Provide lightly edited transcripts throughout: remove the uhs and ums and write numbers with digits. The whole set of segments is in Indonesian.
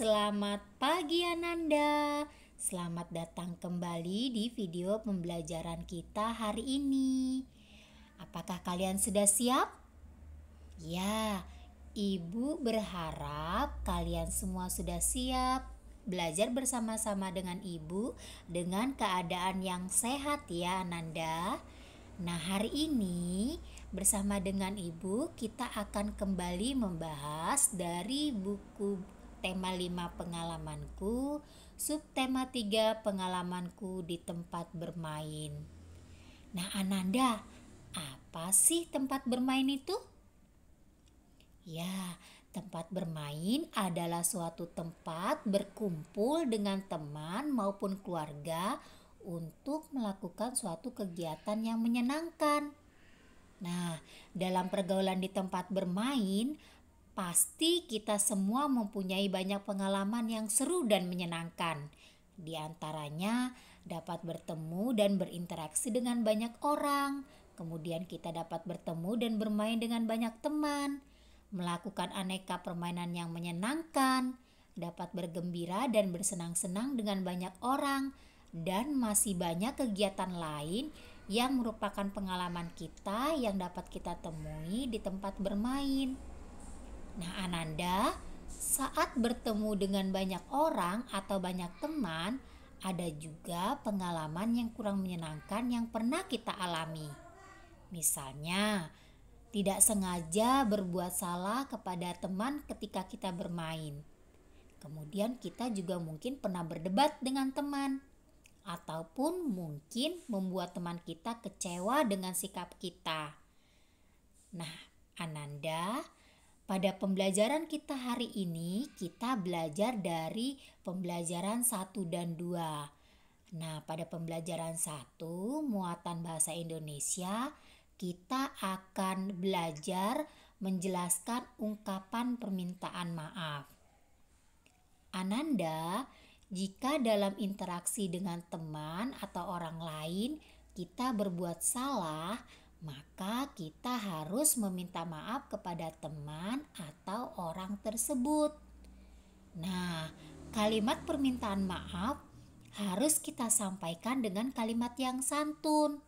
Selamat pagi Ananda. Selamat datang kembali di video pembelajaran kita hari ini. Apakah kalian sudah siap? Ya, Ibu berharap kalian semua sudah siap belajar bersama-sama dengan Ibu dengan keadaan yang sehat ya Ananda. Nah, hari ini bersama dengan Ibu kita akan kembali membahas dari buku tema 5 pengalamanku, subtema 3 pengalamanku di tempat bermain. Nah, Ananda, apa sih tempat bermain itu? Ya, tempat bermain adalah suatu tempat berkumpul dengan teman maupun keluarga untuk melakukan suatu kegiatan yang menyenangkan. Nah, dalam pergaulan di tempat bermain, pasti kita semua mempunyai banyak pengalaman yang seru dan menyenangkan. Di antaranya dapat bertemu dan berinteraksi dengan banyak orang. Kemudian kita dapat bertemu dan bermain dengan banyak teman, melakukan aneka permainan yang menyenangkan, dapat bergembira dan bersenang-senang dengan banyak orang, dan masih banyak kegiatan lain yang merupakan pengalaman kita yang dapat kita temui di tempat bermain. Nah, Ananda, saat bertemu dengan banyak orang atau banyak teman, ada juga pengalaman yang kurang menyenangkan yang pernah kita alami. Misalnya, tidak sengaja berbuat salah kepada teman ketika kita bermain. Kemudian kita juga mungkin pernah berdebat dengan teman, ataupun mungkin membuat teman kita kecewa dengan sikap kita. Nah, Ananda, pada pembelajaran kita hari ini, kita belajar dari pembelajaran 1 dan 2. Nah, pada pembelajaran 1, muatan bahasa Indonesia, kita akan belajar menjelaskan ungkapan permintaan maaf. Ananda, jika dalam interaksi dengan teman atau orang lain kita berbuat salah, maka kita harus meminta maaf kepada teman atau orang tersebut. Nah, kalimat permintaan maaf harus kita sampaikan dengan kalimat yang santun.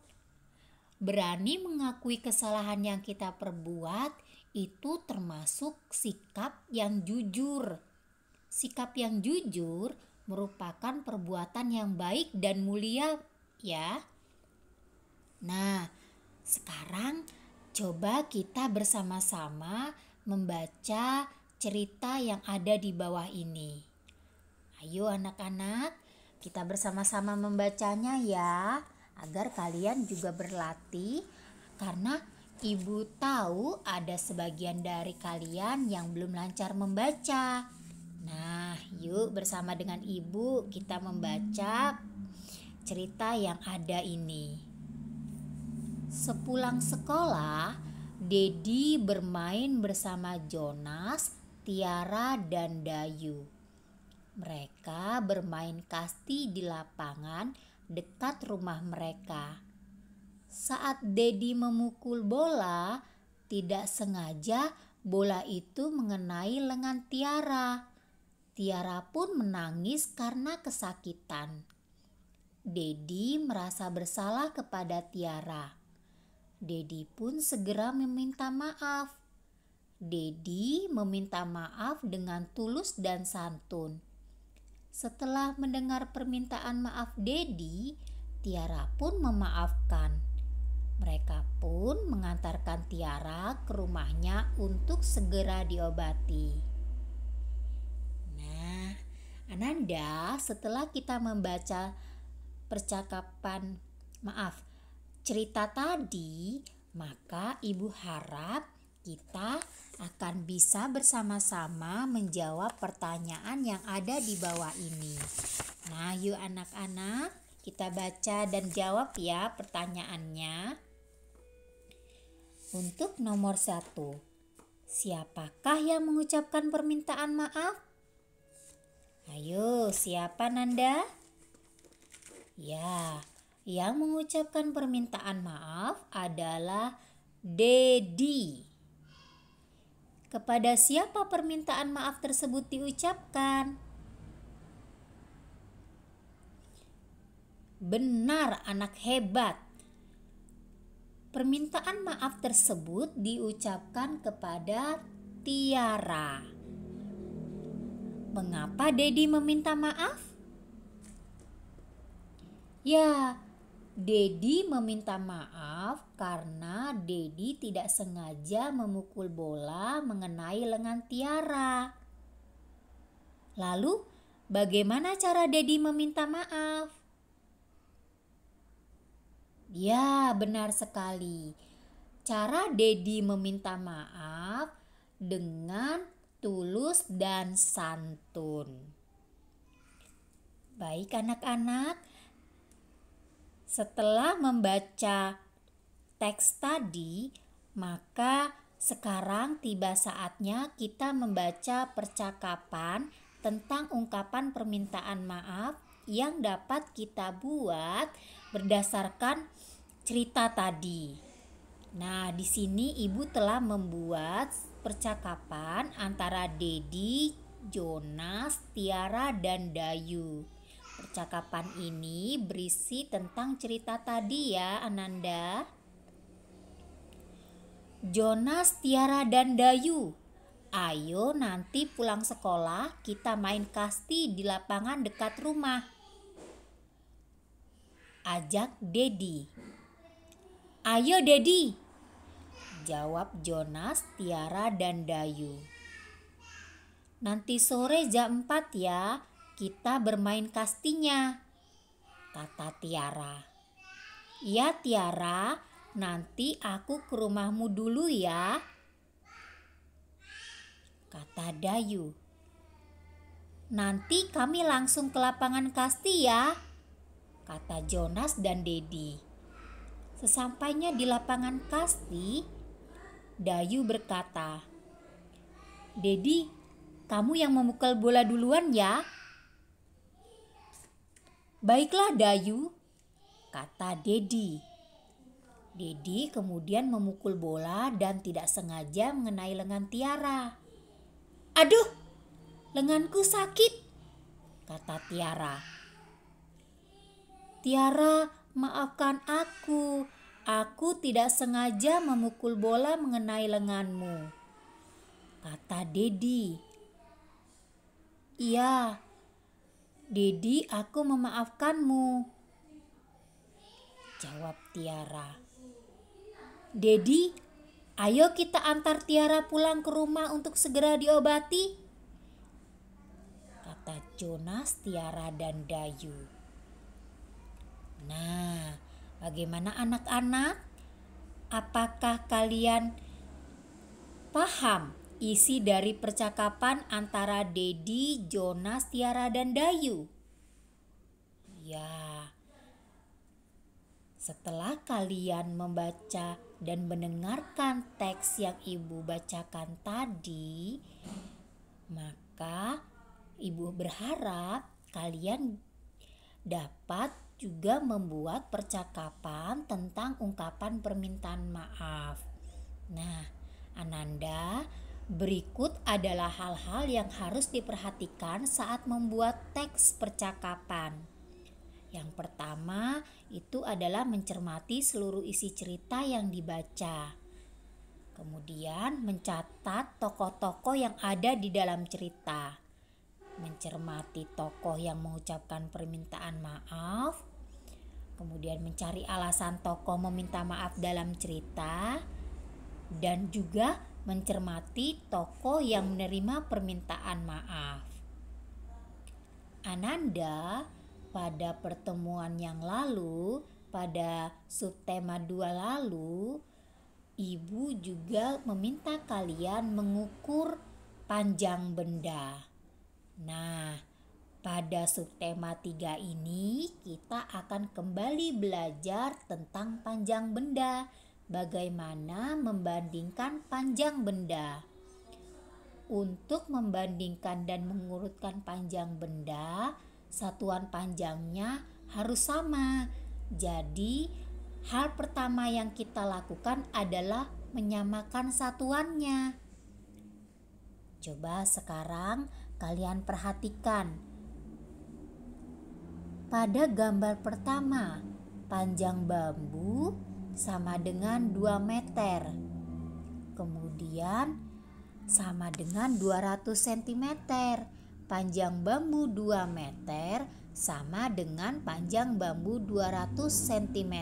Berani mengakui kesalahan yang kita perbuat itu termasuk sikap yang jujur. Sikap yang jujur merupakan perbuatan yang baik dan mulia ya. Nah, sekarang coba kita bersama-sama membaca cerita yang ada di bawah ini. Ayo anak-anak, kita bersama-sama membacanya ya, agar kalian juga berlatih, karena Ibu tahu ada sebagian dari kalian yang belum lancar membaca. Nah, yuk bersama dengan Ibu kita membaca cerita yang ada ini. Sepulang sekolah, Dedi bermain bersama Jonas, Tiara, dan Dayu. Mereka bermain kasti di lapangan dekat rumah mereka. Saat Dedi memukul bola, tidak sengaja bola itu mengenai lengan Tiara. Tiara pun menangis karena kesakitan. Dedi merasa bersalah kepada Tiara. Dedi pun segera meminta maaf. Dedi meminta maaf dengan tulus dan santun. Setelah mendengar permintaan maaf Dedi, Tiara pun memaafkan. Mereka pun mengantarkan Tiara ke rumahnya untuk segera diobati. Nah, Ananda, setelah kita membaca cerita tadi, maka Ibu harap kita akan bisa bersama-sama menjawab pertanyaan yang ada di bawah ini. Nah, yuk anak-anak, kita baca dan jawab ya pertanyaannya. Untuk nomor 1, siapakah yang mengucapkan permintaan maaf? Ayo, siapa Nanda? Ya, yang mengucapkan permintaan maaf adalah Dedi. Kepada siapa permintaan maaf tersebut diucapkan? Benar, anak hebat. Permintaan maaf tersebut diucapkan kepada Tiara. Mengapa Dedi meminta maaf? Ya, Dedi meminta maaf karena Dedi tidak sengaja memukul bola mengenai lengan Tiara. Lalu, bagaimana cara Dedi meminta maaf? Ya, benar sekali. Cara Dedi meminta maaf dengan tulus dan santun. Baik anak-anak, setelah membaca teks tadi, maka sekarang tiba saatnya kita membaca percakapan tentang ungkapan permintaan maaf yang dapat kita buat berdasarkan cerita tadi. Nah, di sini Ibu telah membuat percakapan antara Dedi, Jonas, Tiara, dan Dayu. Percakapan ini berisi tentang cerita tadi ya, Ananda. Jonas, Tiara, dan Dayu, ayo nanti pulang sekolah kita main kasti di lapangan dekat rumah, ajak Dedi. Ayo Dedi, jawab Jonas, Tiara, dan Dayu. Nanti sore jam 4 ya, kita bermain kastinya, kata Tiara. Iya Tiara, nanti aku ke rumahmu dulu ya, kata Dayu. Nanti kami langsung ke lapangan kasti ya, kata Jonas dan Dedi. Sesampainya di lapangan kasti, Dayu berkata, Dedi, kamu yang memukul bola duluan ya. Baiklah Dayu, kata Dedi. Dedi kemudian memukul bola dan tidak sengaja mengenai lengan Tiara. Aduh, lenganku sakit, kata Tiara. Tiara, maafkan aku. Aku tidak sengaja memukul bola mengenai lenganmu, kata Dedi. Iya, Dedi, aku memaafkanmu, jawab Tiara. Dedi, ayo kita antar Tiara pulang ke rumah untuk segera diobati, kata Jonas, Tiara, dan Dayu. Nah, bagaimana anak-anak? Apakah kalian paham isi dari percakapan antara Dedi, Jonas, Tiara, dan Dayu? Ya, setelah kalian membaca dan mendengarkan teks yang Ibu bacakan tadi, maka Ibu berharap kalian dapat juga membuat percakapan tentang ungkapan permintaan maaf. Nah, Ananda, berikut adalah hal-hal yang harus diperhatikan saat membuat teks percakapan. Yang pertama itu adalah mencermati seluruh isi cerita yang dibaca. Kemudian mencatat tokoh-tokoh yang ada di dalam cerita. Mencermati tokoh yang mengucapkan permintaan maaf, kemudian mencari alasan tokoh meminta maaf dalam cerita, dan juga mencermati tokoh yang menerima permintaan maaf. Ananda, pada pertemuan yang lalu, pada subtema 2 lalu, Ibu juga meminta kalian mengukur panjang benda. Nah, pada subtema 3 ini kita akan kembali belajar tentang panjang benda. Bagaimana membandingkan panjang benda. Untuk membandingkan dan mengurutkan panjang benda, satuan panjangnya harus sama. Jadi, hal pertama yang kita lakukan adalah menyamakan satuannya. Coba sekarang kalian perhatikan Pada gambar pertama, panjang bambu sama dengan 2 meter. Kemudian sama dengan 200 cm. Panjang bambu 2 meter sama dengan panjang bambu 200 cm.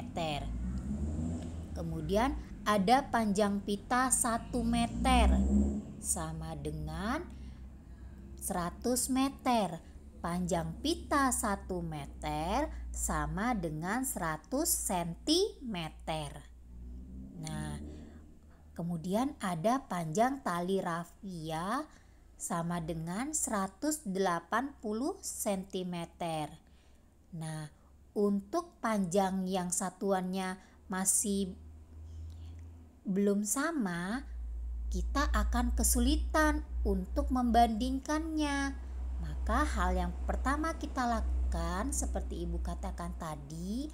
Kemudian ada panjang pita 1 meter sama dengan 100 meter. Panjang pita 1 meter sama dengan 100 cm. Nah, kemudian ada panjang tali rafia sama dengan 180 cm. Nah, untuk panjang yang satuannya masih belum sama, kita akan kesulitan untuk membandingkannya. Maka hal yang pertama kita lakukan seperti ibu katakan tadi,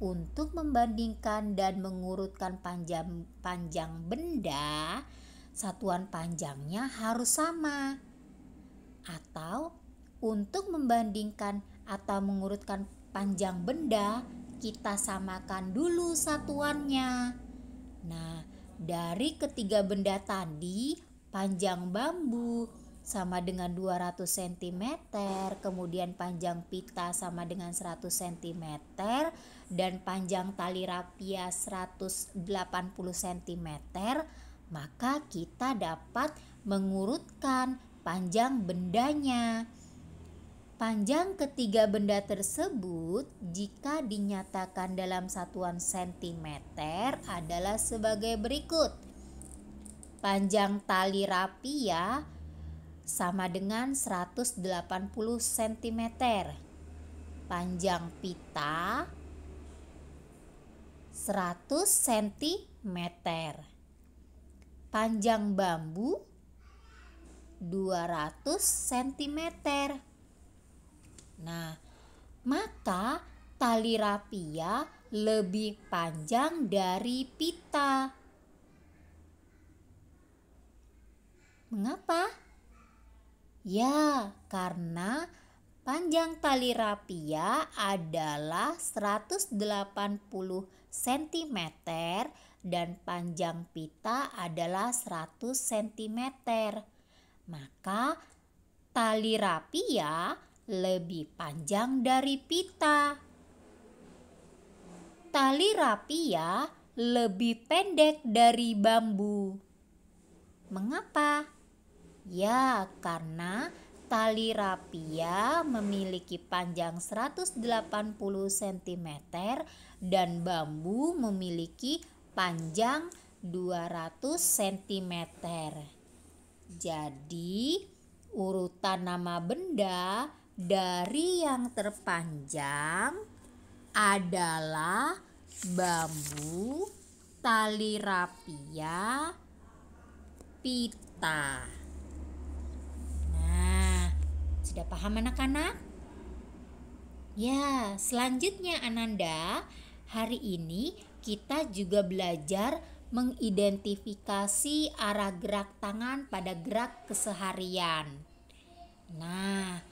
untuk membandingkan dan mengurutkan panjang benda, satuan panjangnya harus sama. Atau untuk membandingkan atau mengurutkan panjang benda, kita samakan dulu satuannya. Nah, dari ketiga benda tadi, panjang bambu sama dengan 200 cm, kemudian panjang pita sama dengan 100 cm, dan panjang tali rapia 180 cm, maka kita dapat mengurutkan panjang bendanya. Panjang ketiga benda tersebut jika dinyatakan dalam satuan sentimeter adalah sebagai berikut. Panjang tali rapia sama dengan 180 cm. Panjang pita 100 cm. Panjang bambu 200 cm. Nah, maka tali rapia lebih panjang dari pita. Mengapa? Ya, karena panjang tali rapia adalah 180 cm dan panjang pita adalah 100 cm. Maka tali rapia lebih panjang dari pita. Tali rapia lebih pendek dari bambu. Mengapa? Ya, karena tali rapia memiliki panjang 180 cm dan bambu memiliki panjang 200 cm. Jadi, urutan nama benda dari yang terpanjang adalah bambu, tali rapia, pita. Nah, sudah paham anak-anak? Ya, selanjutnya Ananda, hari ini kita juga belajar mengidentifikasi arah gerak tangan pada gerak keseharian. Nah,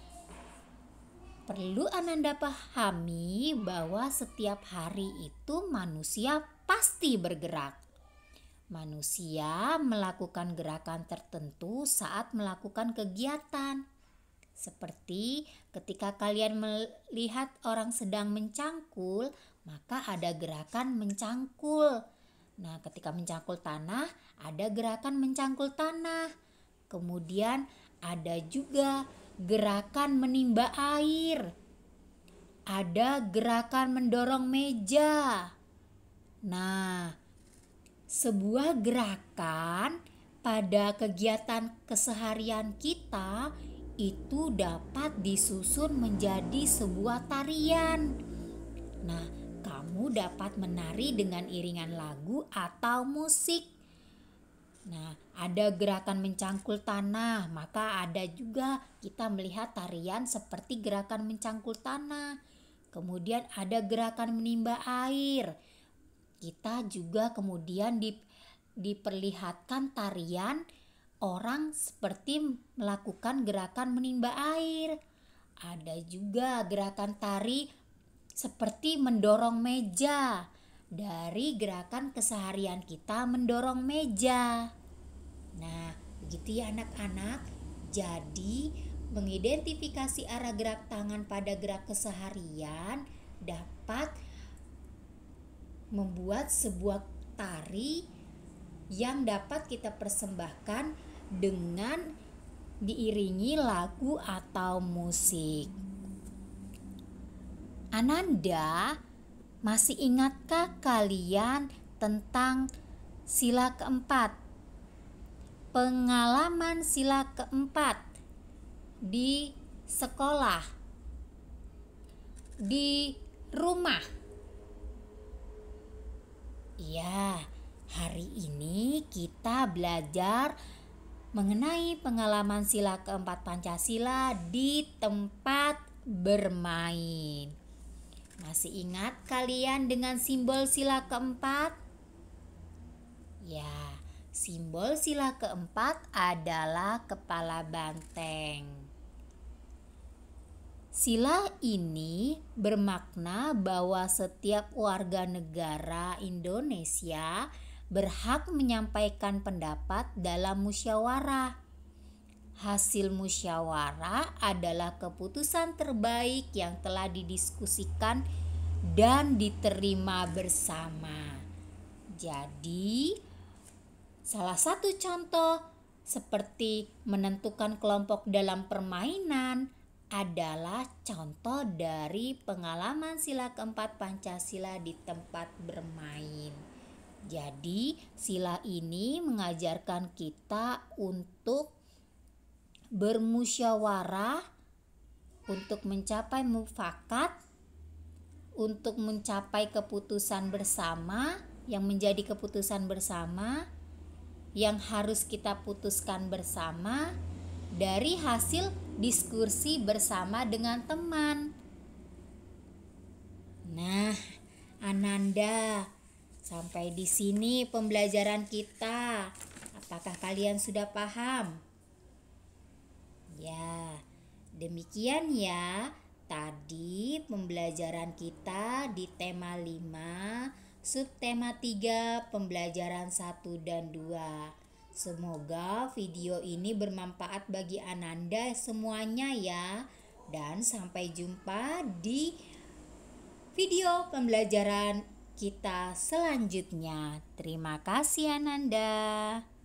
perlu Ananda pahami bahwa setiap hari itu manusia pasti bergerak. Manusia melakukan gerakan tertentu saat melakukan kegiatan. Seperti ketika kalian melihat orang sedang mencangkul, maka ada gerakan mencangkul. Nah, ketika mencangkul tanah, ada gerakan mencangkul tanah. Kemudian ada juga gerakan menimba air. Ada gerakan mendorong meja. Nah, sebuah gerakan pada kegiatan keseharian kita itu dapat disusun menjadi sebuah tarian. Nah, kamu dapat menari dengan iringan lagu atau musik. Nah, ada gerakan mencangkul tanah, maka ada juga kita melihat tarian seperti gerakan mencangkul tanah. Kemudian ada gerakan menimba air. Kita juga kemudian diperlihatkan tarian orang seperti melakukan gerakan menimba air. Ada juga gerakan tari seperti mendorong meja. Dari gerakan keseharian kita mendorong meja. Nah, begitu ya anak-anak. Jadi, mengidentifikasi arah gerak tangan pada gerak keseharian dapat membuat sebuah tari yang dapat kita persembahkan dengan diiringi lagu atau musik. Ananda, masih ingatkah kalian tentang sila keempat? Pengalaman sila keempat di sekolah, di rumah. Ya, hari ini kita belajar mengenai pengalaman sila keempat Pancasila di tempat bermain. Masih ingat kalian dengan simbol sila keempat? Ya, simbol sila keempat adalah kepala banteng. Sila ini bermakna bahwa setiap warga negara Indonesia berhak menyampaikan pendapat dalam musyawarah. Hasil musyawarah adalah keputusan terbaik yang telah didiskusikan dan diterima bersama. Jadi, salah satu contoh seperti menentukan kelompok dalam permainan adalah contoh dari pengalaman sila keempat Pancasila di tempat bermain. Jadi, sila ini mengajarkan kita untuk bermusyawarah, untuk mencapai mufakat, untuk mencapai keputusan bersama yang menjadi keputusan bersama yang harus kita putuskan bersama dari hasil diskusi bersama dengan teman. Nah, Ananda, sampai di sini pembelajaran kita. Apakah kalian sudah paham? Ya, demikian ya. Tadi pembelajaran kita di tema 5, subtema 3, pembelajaran 1 dan 2. Semoga video ini bermanfaat bagi Ananda semuanya ya. Dan sampai jumpa di video pembelajaran kita selanjutnya. Terima kasih Ananda.